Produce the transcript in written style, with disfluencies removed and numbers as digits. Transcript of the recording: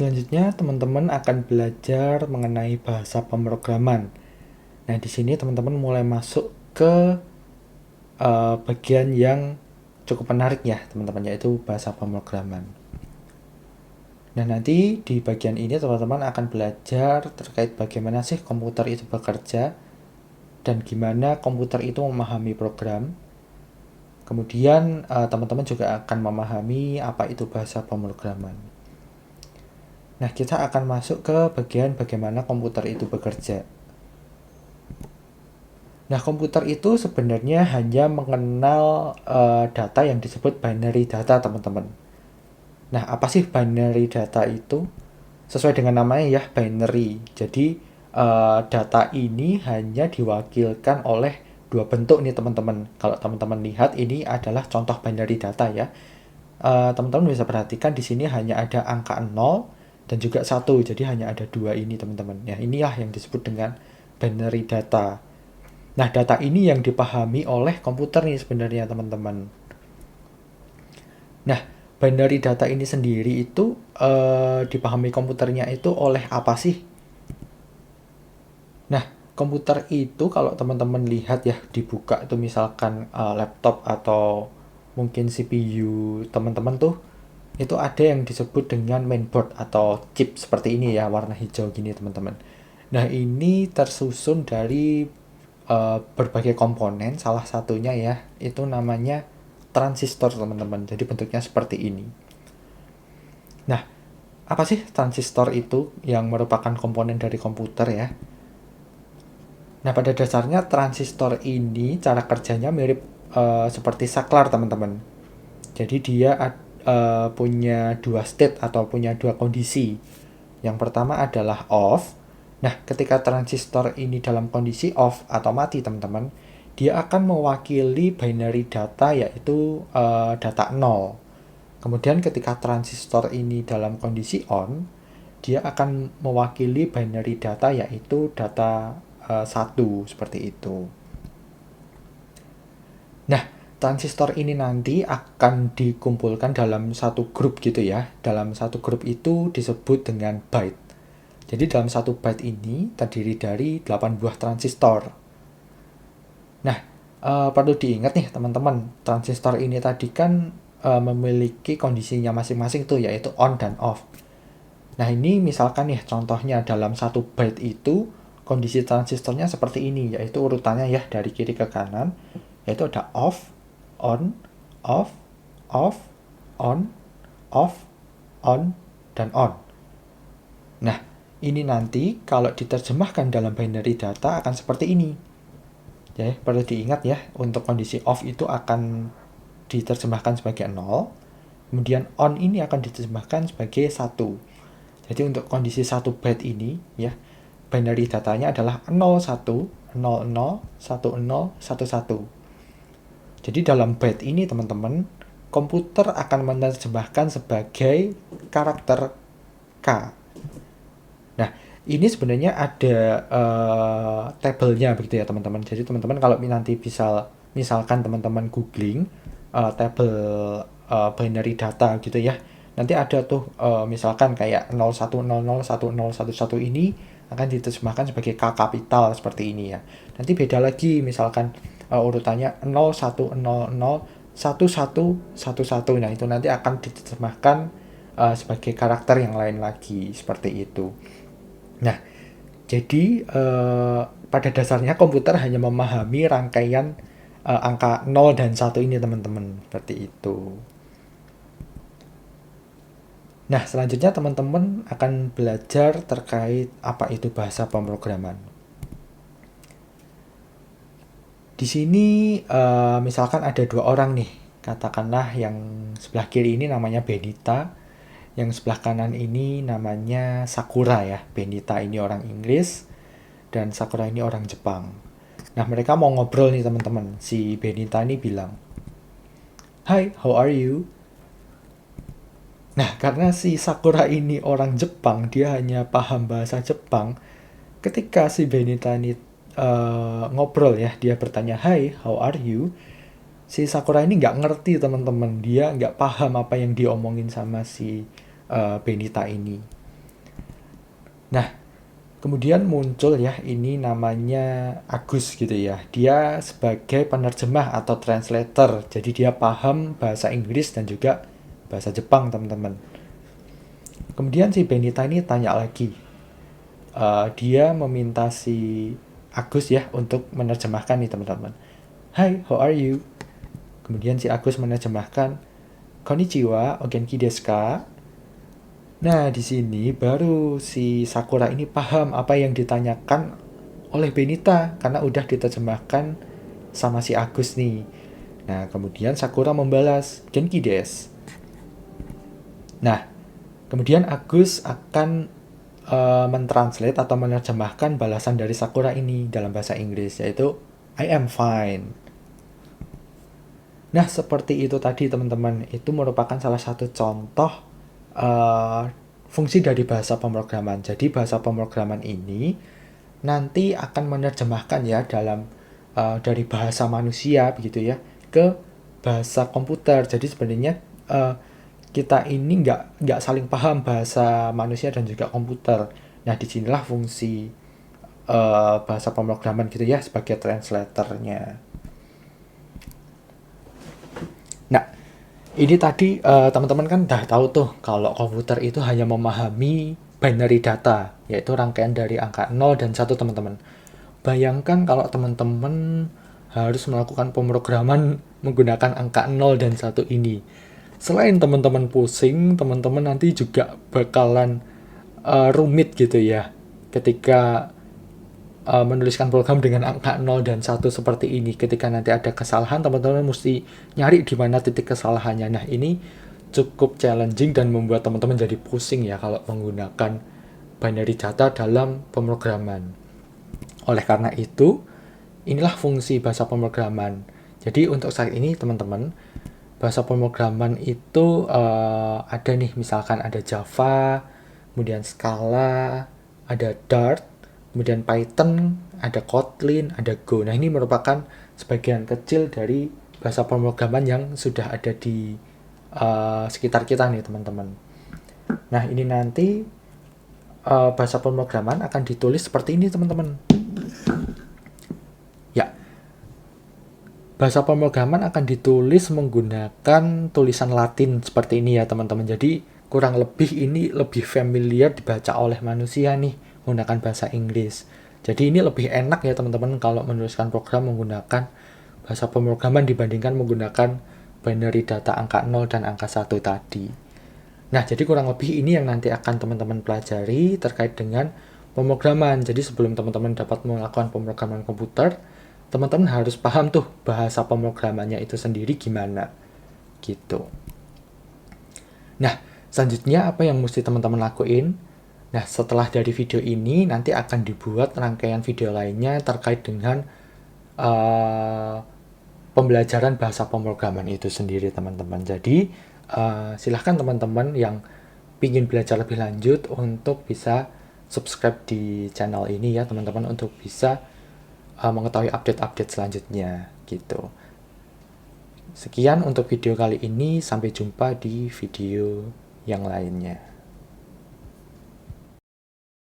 Selanjutnya, teman-teman akan belajar mengenai bahasa pemrograman. Nah, di sini teman-teman mulai masuk ke bagian yang cukup menarik ya, teman-teman, yaitu bahasa pemrograman. Nah, nanti di bagian ini teman-teman akan belajar terkait bagaimana sih komputer itu bekerja dan gimana komputer itu memahami program. Kemudian teman-teman juga akan memahami apa itu bahasa pemrograman. Nah, kita akan masuk ke bagian bagaimana komputer itu bekerja. Nah, komputer itu sebenarnya hanya mengenal data yang disebut binary data, teman-teman. Nah, apa sih binary data itu? Sesuai dengan namanya ya, binary. Jadi, data ini hanya diwakilkan oleh dua bentuk nih, teman-teman. Kalau teman-teman lihat, ini adalah contoh binary data ya. Teman-teman bisa perhatikan di sini hanya ada angka 0 dan juga 1. Jadi hanya ada dua ini, teman-teman. Ya, inilah yang disebut dengan binary data. Nah, data ini yang dipahami oleh komputer nih sebenarnya, teman-teman. Nah, binary data ini sendiri itu dipahami komputernya itu oleh apa sih? Nah, komputer itu kalau teman-teman lihat ya, dibuka itu misalkan laptop atau mungkin CPU teman-teman tuh, itu ada yang disebut dengan mainboard atau chip seperti ini ya, warna hijau gini, teman-teman. Nah, ini tersusun dari berbagai komponen, salah satunya ya, itu namanya transistor, teman-teman. Jadi bentuknya seperti ini. Nah, apa sih transistor itu yang merupakan komponen dari komputer ya? Nah, pada dasarnya transistor ini cara kerjanya mirip seperti saklar, teman-teman. Jadi dia punya dua state atau punya dua kondisi. Yang pertama adalah off. Nah, ketika transistor ini dalam kondisi off atau mati, teman-teman, dia akan mewakili binary data, yaitu data 0. Kemudian ketika transistor ini dalam kondisi on, dia akan mewakili binary data, yaitu data 1, seperti itu. Nah, transistor ini nanti akan dikumpulkan dalam satu grup gitu ya. Dalam satu grup itu disebut dengan byte. Jadi dalam satu byte ini terdiri dari 8 buah transistor. Nah, perlu diingat nih teman-teman, transistor ini tadi kan memiliki kondisinya masing-masing tuh, yaitu on dan off. Nah, ini misalkan nih contohnya dalam satu byte itu kondisi transistornya seperti ini, yaitu urutannya ya dari kiri ke kanan, yaitu ada off, on, off, off, on, off, on, dan on. Nah, ini nanti kalau diterjemahkan dalam binary data akan seperti ini. Ya, perlu diingat ya, untuk kondisi off itu akan diterjemahkan sebagai 0, kemudian on ini akan diterjemahkan sebagai 1. Jadi untuk kondisi 1 byte ini ya, binary datanya adalah 01, 00, 10, 11. Jadi dalam byte ini, teman-teman, komputer akan menerjemahkan sebagai karakter K. Nah, ini sebenarnya ada tabelnya begitu ya, teman-teman. Jadi teman-teman kalau nanti misalkan teman-teman googling tabel binary data gitu ya, nanti ada tuh misalkan kayak 01001011 ini akan diterjemahkan sebagai K kapital seperti ini ya. Nanti beda lagi misalkan urutannya 01001111. Nah, itu nanti akan diterjemahkan sebagai karakter yang lain lagi seperti itu. Nah, jadi pada dasarnya komputer hanya memahami rangkaian angka 0 dan 1 ini, teman-teman. Seperti itu. Nah, selanjutnya teman-teman akan belajar terkait apa itu bahasa pemrograman. Di sini misalkan ada dua orang nih. Katakanlah yang sebelah kiri ini namanya Benita, yang sebelah kanan ini namanya Sakura ya. Benita ini orang Inggris dan Sakura ini orang Jepang. Nah, mereka mau ngobrol nih, teman-teman. Si Benita ini bilang, "Hi, how are you?" Nah, karena si Sakura ini orang Jepang, dia hanya paham bahasa Jepang. Ketika si Benita ini ngobrol ya, dia bertanya, "Hi, how are you?" Si Sakura ini nggak ngerti, teman-teman. Dia nggak paham apa yang diomongin sama si Benita ini. Nah, kemudian muncul ya, ini namanya Agus gitu ya. Dia sebagai penerjemah atau translator. Jadi dia paham bahasa Inggris dan juga bahasa Jepang, teman-teman. Kemudian si Benita ini tanya lagi. Dia meminta si Agus ya untuk menerjemahkan nih, teman-teman. Hi, how are you? Kemudian si Agus menerjemahkan, Konnichiwa, o genki desu ka? Nah, di sini baru si Sakura ini paham apa yang ditanyakan oleh Benita karena udah diterjemahkan sama si Agus nih. Nah, kemudian Sakura membalas, Genki desu. Nah, kemudian Agus akan mentranslate atau menerjemahkan balasan dari Sakura ini dalam bahasa Inggris, yaitu I am fine. Nah, seperti itu tadi, teman-teman. Itu merupakan salah satu contoh fungsi dari bahasa pemrograman. Jadi bahasa pemrograman ini nanti akan menerjemahkan ya dari bahasa manusia begitu ya ke bahasa komputer. Jadi sebenarnya kita ini nggak saling paham bahasa manusia dan juga komputer. Nah, disinilah fungsi bahasa pemrograman gitu ya sebagai translatornya. Nah, ini tadi teman-teman kan udah tahu tuh kalau komputer itu hanya memahami binary data, yaitu rangkaian dari angka 0 dan 1, teman-teman. Bayangkan kalau teman-teman harus melakukan pemrograman menggunakan angka 0 dan 1 ini. Selain teman-teman pusing, teman-teman nanti juga bakalan rumit gitu ya ketika menuliskan program dengan angka 0 dan 1 seperti ini. Ketika nanti ada kesalahan, teman-teman mesti nyari di mana titik kesalahannya. Nah, ini cukup challenging dan membuat teman-teman jadi pusing ya kalau menggunakan binary data dalam pemrograman. Oleh karena itu, inilah fungsi bahasa pemrograman. Jadi untuk saat ini, teman-teman, bahasa pemrograman itu ada nih, misalkan ada Java, kemudian Scala, ada Dart, kemudian Python, ada Kotlin, ada Go. Nah, ini merupakan sebagian kecil dari bahasa pemrograman yang sudah ada di sekitar kita nih, teman-teman. Nah, ini nanti bahasa pemrograman akan ditulis seperti ini, teman-teman. Ya, bahasa pemrograman akan ditulis menggunakan tulisan Latin seperti ini ya, teman-teman. Jadi kurang lebih ini lebih familiar dibaca oleh manusia nih menggunakan bahasa Inggris. Jadi ini lebih enak ya, teman-teman, kalau menuliskan program menggunakan bahasa pemrograman dibandingkan menggunakan binary data angka 0 dan angka 1 tadi. Nah, jadi kurang lebih ini yang nanti akan teman-teman pelajari terkait dengan pemrograman. Jadi sebelum teman-teman dapat melakukan pemrograman komputer, teman-teman harus paham tuh bahasa pemrogramannya itu sendiri gimana gitu. Nah, selanjutnya apa yang mesti teman-teman lakuin? Nah, setelah dari video ini nanti akan dibuat rangkaian video lainnya terkait dengan pembelajaran bahasa pemrograman itu sendiri, teman-teman. Jadi silahkan teman-teman yang ingin belajar lebih lanjut untuk bisa subscribe di channel ini ya, teman-teman, untuk bisa mengetahui update-update selanjutnya gitu. Sekian untuk video kali ini, sampai jumpa di video yang lainnya.